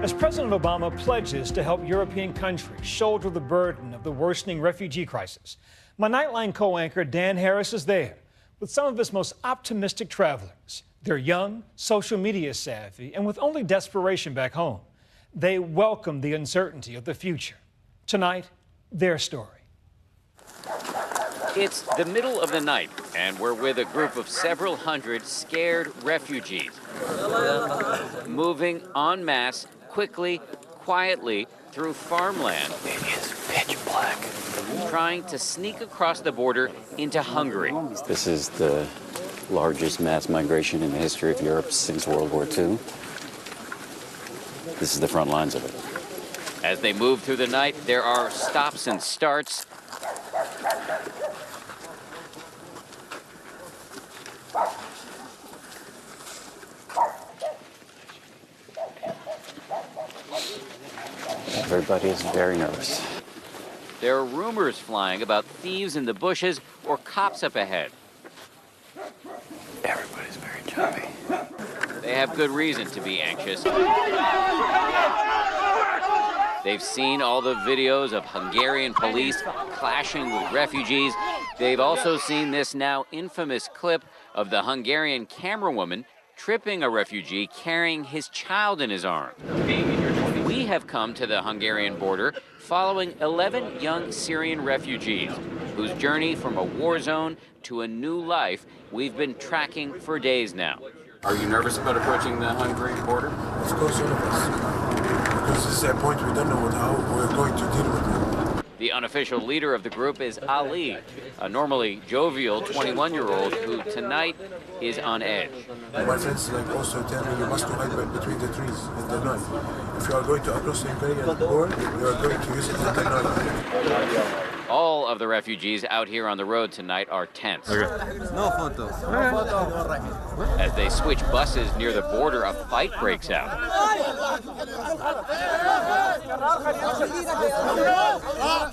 As President Obama pledges to help European countries shoulder the burden of the worsening refugee crisis, my Nightline co-anchor Dan Harris is there with some of his most optimistic travelers. They're young, social media savvy, and with only desperation back home. They welcome the uncertainty of the future. Tonight, their story. It's the middle of the night, and we're with a group of several hundred scared refugees, moving en masse, quickly, quietly through farmland. It is pitch black. Trying to sneak across the border into Hungary. This is the largest mass migration in the history of Europe since World War II. This is the front lines of it. As they move through the night, there are stops and starts. Everybody is very nervous. There are rumors flying about thieves in the bushes or cops up ahead. Everybody's very jumpy. They have good reason to be anxious. They've seen all the videos of Hungarian police clashing with refugees. They've also seen this now infamous clip of the Hungarian camerawoman tripping a refugee carrying his child in his arms. We have come to the Hungarian border following 11 young Syrian refugees whose journey from a war zone to a new life we've been tracking for days now. Are you nervous about approaching the Hungarian border? Of course, all of us. Because this is a point we don't know how we're going to deal with them. The unofficial leader of the group is Ali, a normally jovial 21-year-old who tonight is on edge. My friends also tell me you must hide between the trees at the night. If you are going to cross the Hungarian border, you are going to use it at the night. All of the refugees out here on the road tonight are tense. No photos. As they switch buses near the border, a fight breaks out.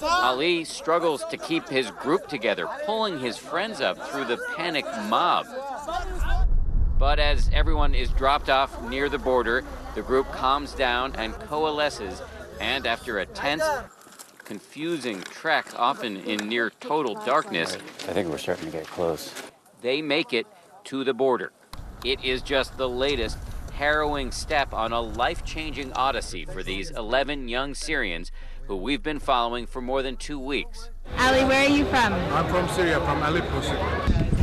Ali struggles to keep his group together, pulling his friends up through the panicked mob. But as everyone is dropped off near the border, the group calms down and coalesces, and after a tense, confusing trek, often in near total darkness, I think we're starting to get close. they make it to the border. It is just the latest harrowing step on a life-changing odyssey for these 11 young Syrians who we've been following for more than 2 weeks. Ali, where are you from? I'm from Syria, from Aleppo.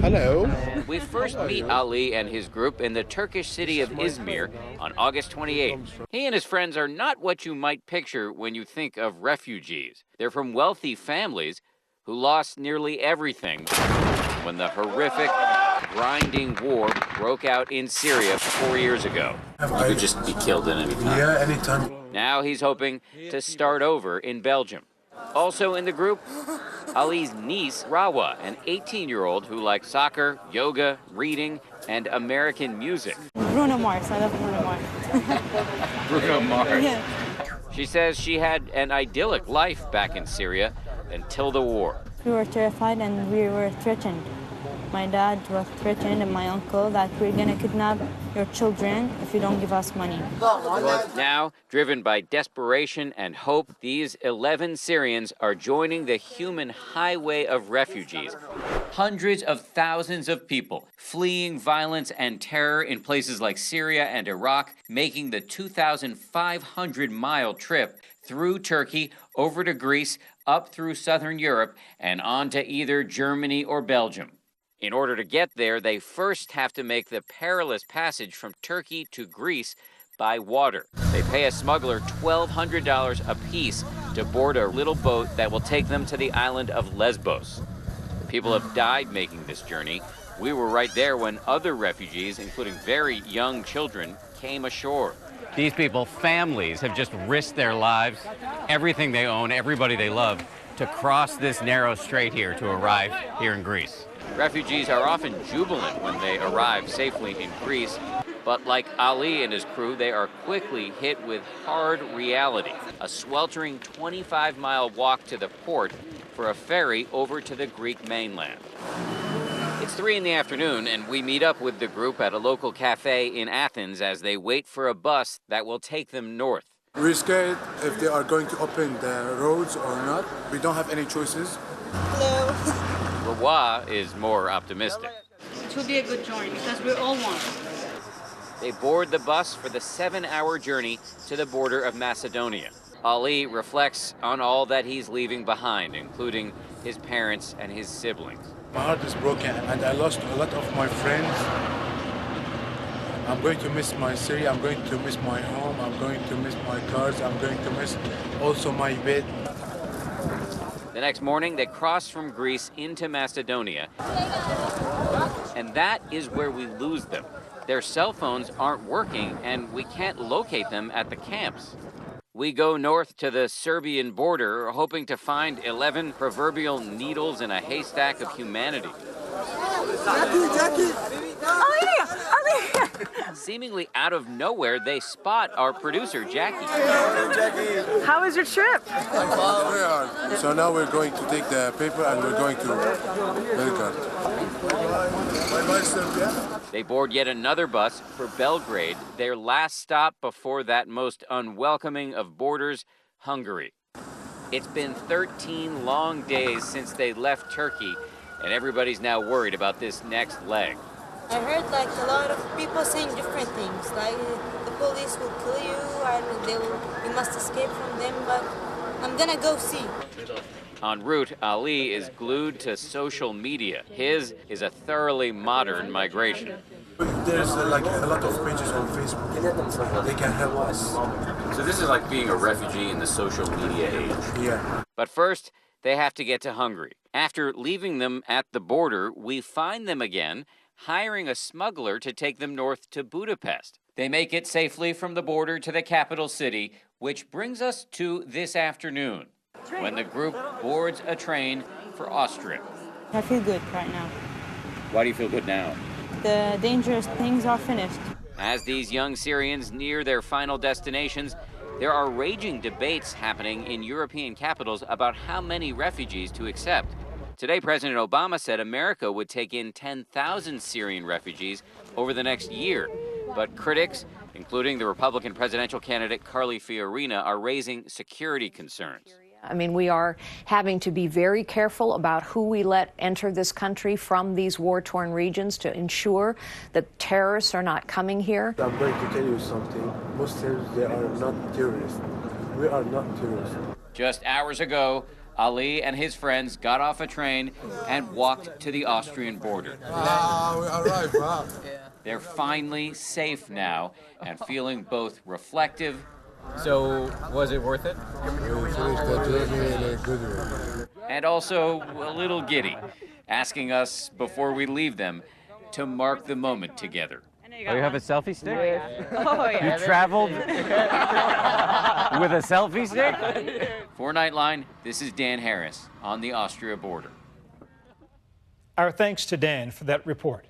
Hello. We first meet Ali and his group in the Turkish city of Izmir on August 28th. He and his friends are not what you might picture when you think of refugees. They're from wealthy families who lost nearly everything when the horrific, grinding war broke out in Syria 4 years ago. You could just be killed at any time. Yeah, anytime. Now he's hoping to start over in Belgium. Also in the group, Ali's niece, Rawa, an 18-year-old who likes soccer, yoga, reading, and American music. Bruno Mars. I love Bruno Mars. Bruno Mars. Yeah. She says she had an idyllic life back in Syria until the war. We were terrified and we were threatened. My dad was threatened and my uncle that we're going to kidnap your children if you don't give us money. Now, driven by desperation and hope, these 11 Syrians are joining the human highway of refugees. Hundreds of thousands of people fleeing violence and terror in places like Syria and Iraq, making the 2,500-mile trip through Turkey, over to Greece, up through southern Europe, and on to either Germany or Belgium. In order to get there, they first have to make the perilous passage from Turkey to Greece by water. They pay a smuggler $1,200 apiece to board a little boat that will take them to the island of Lesbos. People have died making this journey. We were right there when other refugees, including very young children, came ashore. These people, families, have just risked their lives, everything they own, everybody they love, to cross this narrow strait here to arrive here in Greece. Refugees are often jubilant when they arrive safely in Greece, but like Ali and his crew, they are quickly hit with hard reality. A sweltering 25-mile walk to the port for a ferry over to the Greek mainland. It's 3 in the afternoon, and we meet up with the group at a local cafe in Athens as they wait for a bus that will take them north. We're scared if they are going to open the roads or not. We don't have any choices. Hello. Rawa is more optimistic. It will be a good journey because we're all one. They board the bus for the 7-hour journey to the border of Macedonia. Ali reflects on all that he's leaving behind, including his parents and his siblings. My heart is broken and I lost a lot of my friends. I'm going to miss my Syria, I'm going to miss my home, I'm going to miss my cars, I'm going to miss also my bed. The next morning, they cross from Greece into Macedonia. And that is where we lose them. Their cell phones aren't working, and we can't locate them at the camps. We go north to the Serbian border, hoping to find 11 proverbial needles in a haystack of humanity. Seemingly out of nowhere, they spot our producer, Jackie. How was your trip? So now we're going to take the paper and we're going to Belgrade. They board yet another bus for Belgrade, their last stop before that most unwelcoming of borders, Hungary. It's been 13 long days since they left Turkey, and everybody's now worried about this next leg. I heard like a lot of people saying different things, like the police will kill you and you must escape from them, but I'm gonna go see. En route, Ali is glued to social media. His is a thoroughly modern migration. There's like a lot of pages on Facebook. They can help us. So this is like being a refugee in the social media age. Yeah. But first, they have to get to Hungary. After leaving them at the border, we find them again, hiring a smuggler to take them north to Budapest. They make it safely from the border to the capital city, which brings us to this afternoon, when the group boards a train for Austria. I feel good right now. Why do you feel good now? The dangerous things are finished. As these young Syrians near their final destinations, there are raging debates happening in European capitals about how many refugees to accept. Today, President Obama said America would take in 10,000 Syrian refugees over the next year. But critics, including the Republican presidential candidate Carly Fiorina, are raising security concerns. I mean, we are having to be very careful about who we let enter this country from these war-torn regions to ensure that terrorists are not coming here. I'm going to tell you something. Muslims, they are not terrorists. We are not terrorists. Just hours ago, Ali and his friends got off a train and walked to the Austrian border. We arrived, wow. They're finally safe now and feeling both reflective. So, was it worth it? We finished the journey in a good way. And also a little giddy, asking us before we leave them to mark the moment together. Oh, you have a selfie stick? Oh, yeah. You traveled with a selfie stick? For Nightline, this is Dan Harris on the Austria border. Our thanks to Dan for that report.